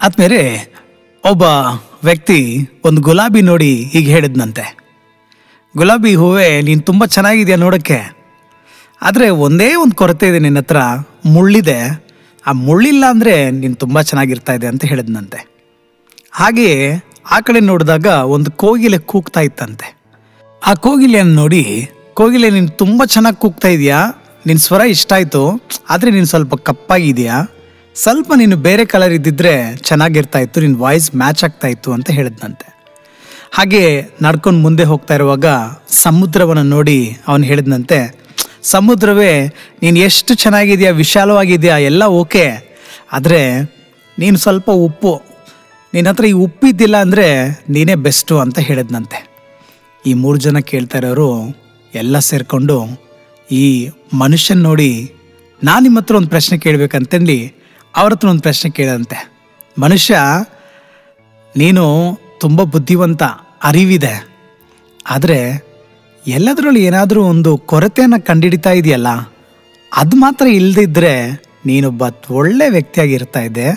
ಆದ್ಮೇಲೆ ಒಬ್ಬ ವ್ಯಕ್ತಿ ಒಂದು ಗುಲಾಬಿ ನೋಡಿ ಹೀಗೆ ಹೇಳಿದ್ನಂತೆ, ಗುಲಾಬಿ ಹೂವೇ ನೀನು ತುಂಬ ಚೆನ್ನಾಗಿದೆಯಾ ನೋಡೋಕ್ಕೆ, ಆದರೆ ಒಂದೇ ಒಂದು ಕೊರತೆ ಇದೆ ನಿನ್ನ ಹತ್ರ, ಮುಳ್ಳಿದೆ, ಆ ಮುಳ್ಳಿಲ್ಲ ಅಂದರೆ ನೀನು ತುಂಬ ಚೆನ್ನಾಗಿರ್ತಾ ಇದೆ ಅಂತ ಹೇಳಿದ್ನಂತೆ. ಹಾಗೆಯೇ ಆ ಕಡೆ ನೋಡಿದಾಗ ಒಂದು ಕೋಗಿಲೆ ಕೂಗ್ತಾ ಇತ್ತಂತೆ. ಆ ಕೋಗಿಲೆಯನ್ನು ನೋಡಿ, ಕೋಗಿಲೆ ನೀನು ತುಂಬ ಚೆನ್ನಾಗಿ ಕೂಗ್ತಾ ಇದೆಯಾ, ನಿನ್ನ ಸ್ವರ ಇಷ್ಟ ಆಯಿತು, ಆದರೆ ನೀನು ಸ್ವಲ್ಪ ಕಪ್ಪಾಗಿದೆಯಾ, ಸ್ವಲ್ಪ ನೀನು ಬೇರೆ ಕಲರ್ ಇದ್ದಿದ್ರೆ ಚೆನ್ನಾಗಿರ್ತಾ ಇತ್ತು, ನಿನ್ನ ವಾಯ್ಸ್ ಮ್ಯಾಚ್ ಆಗ್ತಾ ಇತ್ತು ಅಂತ ಹೇಳಿದ್ನಂತೆ. ಹಾಗೆ ನಡ್ಕೊಂಡು ಮುಂದೆ ಹೋಗ್ತಾ ಇರುವಾಗ ಸಮುದ್ರವನ್ನು ನೋಡಿ ಅವನು ಹೇಳಿದ್ನಂತೆ, ಸಮುದ್ರವೇ ನೀನು ಎಷ್ಟು ಚೆನ್ನಾಗಿದೆಯಾ, ವಿಶಾಲವಾಗಿದೆಯಾ, ಎಲ್ಲ ಓಕೆ, ಆದರೆ ನೀನು ಸ್ವಲ್ಪ ಉಪ್ಪು, ನಿನ್ನ ಹತ್ರ ಈ ಉಪ್ಪಿದ್ದಿಲ್ಲ ಅಂದರೆ ನೀನೇ ಬೆಸ್ಟು ಅಂತ ಹೇಳಿದ್ನಂತೆ. ಈ 3 ಜನ ಕೇಳ್ತಾ ಇರೋರು ಎಲ್ಲ ಸೇರಿಕೊಂಡು ಈ ಮನುಷ್ಯನ ನೋಡಿ, ನಾನು ನಿಮ್ಮ ಹತ್ರ ಒಂದು ಪ್ರಶ್ನೆ ಕೇಳಬೇಕಂತಂದು ಅವ್ರ ಹತ್ರ ಒಂದು ಪ್ರಶ್ನೆ ಕೇಳಂತೆ. ಮನುಷ್ಯ, ನೀನು ತುಂಬ ಬುದ್ಧಿವಂತ, ಅರಿವಿದೆ, ಆದರೆ ಎಲ್ಲದರಲ್ಲೂ ಏನಾದರೂ ಒಂದು ಕೊರತೆಯನ್ನು ಕಂಡುಹಿಡಿತಾ ಇದೆಯಲ್ಲ, ಅದು ಮಾತ್ರ ಇಲ್ಲದಿದ್ದರೆ ನೀನೊಬ್ಬ ಒಳ್ಳೆ ವ್ಯಕ್ತಿಯಾಗಿರ್ತಾ ಇದ್ದೆ,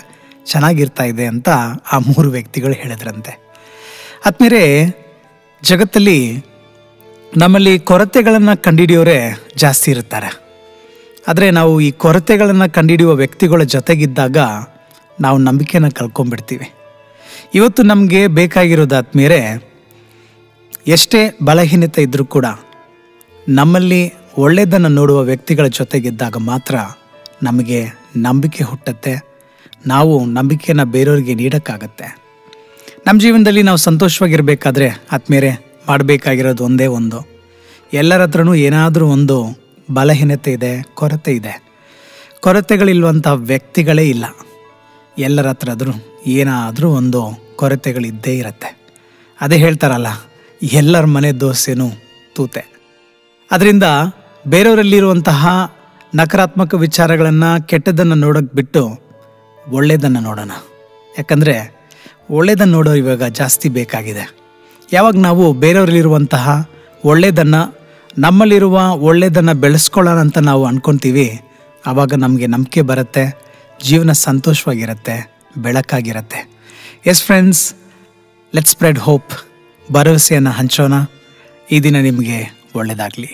ಚೆನ್ನಾಗಿರ್ತಾ ಇದೆ ಅಂತ ಆ 3 ವ್ಯಕ್ತಿಗಳು ಹೇಳಿದ್ರಂತೆ. ಆದ್ಮೇಲೆ ಜಗತ್ತಲ್ಲಿ ನಮ್ಮಲ್ಲಿ ಕೊರತೆಗಳನ್ನು ಕಂಡುಹಿಡಿಯೋರೇ ಜಾಸ್ತಿ ಇರ್ತಾರೆ, ಆದರೆ ನಾವು ಈ ಕೊರತೆಗಳನ್ನು ಕಂಡುಹಿಡಿಯುವ ವ್ಯಕ್ತಿಗಳ ಜೊತೆಗಿದ್ದಾಗ ನಾವು ನಂಬಿಕೆನ ಕಳ್ಕೊಂಡ್ಬಿಡ್ತೀವಿ. ಇವತ್ತು ನಮಗೆ ಬೇಕಾಗಿರೋದು ಆದ್ಮೇಲೆ ಎಷ್ಟೇ ಬಲಹೀನತೆ ಇದ್ದರೂ ಕೂಡ ನಮ್ಮಲ್ಲಿ ಒಳ್ಳೆಯದನ್ನು ನೋಡುವ ವ್ಯಕ್ತಿಗಳ ಜೊತೆಗಿದ್ದಾಗ ಮಾತ್ರ ನಮಗೆ ನಂಬಿಕೆ ಹುಟ್ಟುತ್ತೆ, ನಾವು ನಂಬಿಕೆಯನ್ನು ಬೇರೆಯವರಿಗೆ ನೀಡೋಕ್ಕಾಗತ್ತೆ. ನಮ್ಮ ಜೀವನದಲ್ಲಿ ನಾವು ಸಂತೋಷವಾಗಿರಬೇಕಾದ್ರೆ ಆದ್ಮೇಲೆ ಮಾಡಬೇಕಾಗಿರೋದು ಒಂದೇ ಒಂದು, ಎಲ್ಲರ ಹತ್ರನೂ ಏನಾದರೂ ಒಂದು ಬಲಹೀನತೆ ಇದೆ, ಕೊರತೆ ಇದೆ. ಕೊರತೆಗಳಿಲ್ವಂಥ ವ್ಯಕ್ತಿಗಳೇ ಇಲ್ಲ, ಎಲ್ಲರ ಹತ್ರ ಆದರೂ ಏನಾದರೂ ಒಂದು ಕೊರತೆಗಳಿದ್ದೇ ಇರುತ್ತೆ. ಅದೇ ಹೇಳ್ತಾರಲ್ಲ, ಎಲ್ಲರ ಮನೆ ದೋಸೆನೂ ತೂತೆ. ಅದರಿಂದ ಬೇರೆಯವರಲ್ಲಿರುವಂತಹ ನಕಾರಾತ್ಮಕ ವಿಚಾರಗಳನ್ನು, ಕೆಟ್ಟದ್ದನ್ನು ನೋಡೋಕ್ಕೆ ಬಿಟ್ಟು ಒಳ್ಳೆಯದನ್ನು ನೋಡೋಣ. ಯಾಕಂದರೆ ಒಳ್ಳೆಯದನ್ನು ನೋಡೋರು ಇವಾಗ ಜಾಸ್ತಿ ಬೇಕಾಗಿದೆ. ಯಾವಾಗ ನಾವು ಬೇರೆಯವರಲ್ಲಿರುವಂತಹ ಒಳ್ಳೆಯದನ್ನು, ನಮ್ಮಲ್ಲಿರುವ ಒಳ್ಳೆಯದನ್ನು ಬೆಳೆಸ್ಕೊಳ್ಳೋಣ ಅಂತ ನಾವು ಅಂದ್ಕೊತೀವಿ, ಆವಾಗ ನಮಗೆ ನಂಬಿಕೆ ಬರುತ್ತೆ, ಜೀವನ ಸಂತೋಷವಾಗಿರುತ್ತೆ, ಬೆಳಕಾಗಿರುತ್ತೆ. Yes friends, let's spread hope, ಭರವಸೆಯನ್ನು ಹಂಚೋಣ. ಈ ದಿನ ನಿಮಗೆ ಒಳ್ಳೆಯದಾಗಲಿ.